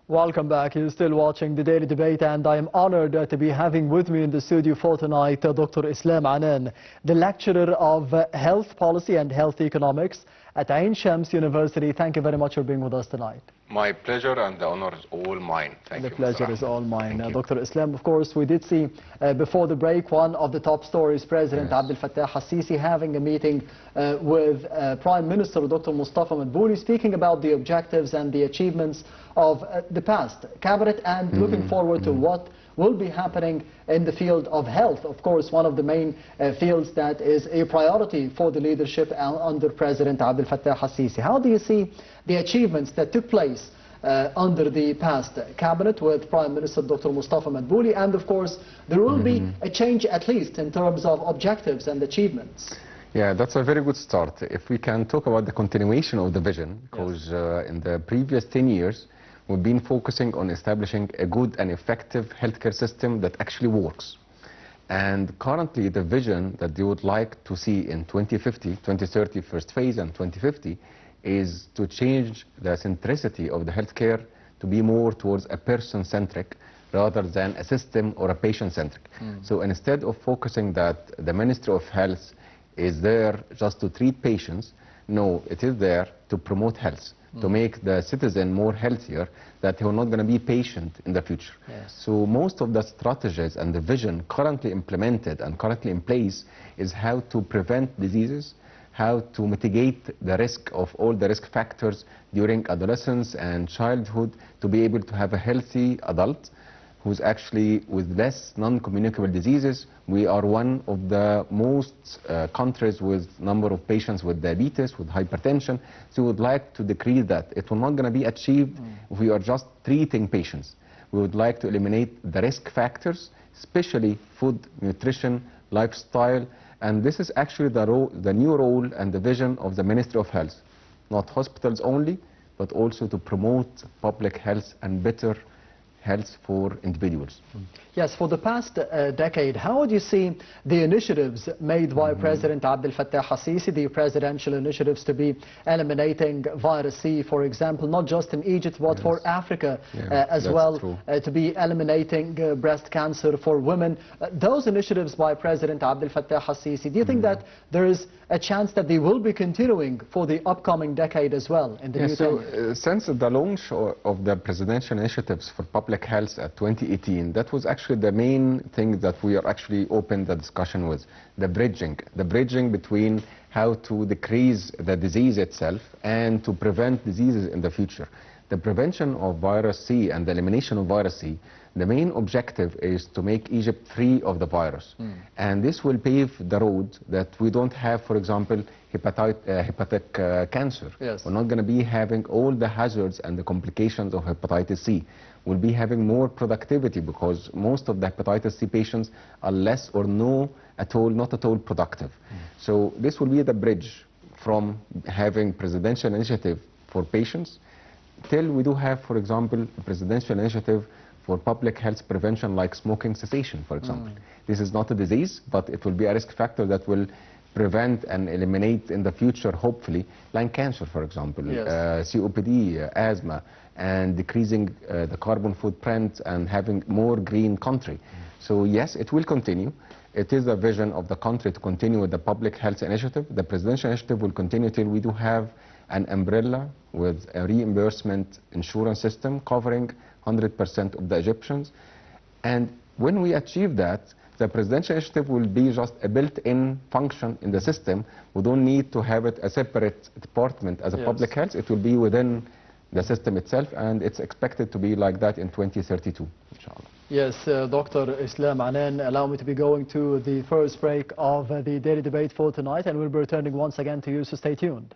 Welcome back. You're still watching the Daily Debate, and I am honored to be having with me in the studio for tonight Dr. Islam Anan, the lecturer of health policy and health economics at Ain Shams University. Thank you very much for being with us tonight. My pleasure, and the honor is all mine. Thank you. The pleasure is all mine. Dr. Islam, of course, we did see before the break one of the top stories, President Abdel Fattah al-Sisi having a meeting with Prime Minister Dr. Mustafa Madbouli, speaking about the objectives and the achievements of the past cabinet and looking forward to what will be happening in the field of health. Of course, one of the main fields that is a priority for the leadership under President Abdel Fattah al-Sisi. How do you see the achievements that took place under the past cabinet with Prime Minister Dr. Mustafa Madbouli, and of course there will be a change at least in terms of objectives and achievements? Yeah, that's a very good start. If we can talk about the continuation of the vision, because in the previous 10 years we've been focusing on establishing a good and effective healthcare system that actually works. And currently the vision that they would like to see in 2050, 2030 first phase and 2050 is to change the centricity of the healthcare to be more towards a person-centric rather than a system or a patient-centric. So instead of focusing that the Ministry of Health is there just to treat patients, no, it is there to promote health, to make the citizen more healthier, that he will not going to be patient in the future. So most of the strategies and the vision currently implemented and currently in place is how to prevent diseases, how to mitigate the risk of all the risk factors during adolescence and childhood, to be able to have a healthy adult who's actually with less non-communicable diseases. We are one of the most countries with number of patients with diabetes, with hypertension. So we would like to decrease that. It will not going to be achieved if we are just treating patients. We would like to eliminate the risk factors, especially food, nutrition, lifestyle. And this is actually the new role and the vision of the Ministry of Health. Not hospitals only, but also to promote public health and better health for individuals. Yes, for the past decade, how would you see the initiatives made by President Abdel Fattah al-Sisi, the presidential initiatives to be eliminating virus C, for example, not just in Egypt, but for Africa as well, to be eliminating breast cancer for women. Those initiatives by President Abdel Fattah al-Sisi, do you think that there is a chance that they will be continuing for the upcoming decade as well in the new tenure? Since the launch of the presidential initiatives for public health at 2018, that was actually the main thing that we are actually open the discussion with, the bridging between how to decrease the disease itself and to prevent diseases in the future. The prevention of virus C and the elimination of virus C, the main objective is to make Egypt free of the virus. And this will pave the road that we don't have, for example, hepatic cancer. We're not going to be having all the hazards and the complications of hepatitis C. We'll be having more productivity because most of the hepatitis C patients are less or not at all productive. So this will be the bridge from having presidential initiative for patients till we do have, for example, a presidential initiative for public health prevention like smoking cessation, for example. This is not a disease, but it will be a risk factor that will prevent and eliminate in the future, hopefully, lung cancer, for example, COPD, asthma, and decreasing the carbon footprint and having more green country. So yes, it will continue. It is the vision of the country to continue with the public health initiative. The presidential initiative will continue till we do have an umbrella with a reimbursement insurance system covering 100% of the Egyptians. And when we achieve that, the presidential initiative will be just a built-in function in the system. We don't need to have it a separate department as a public health. It will be within the system itself, and it's expected to be like that in 2032, inshallah. Yes, Dr. Islam Anan, allow me to be going to the first break of the Daily Debate for tonight, and we'll be returning once again to you, so stay tuned.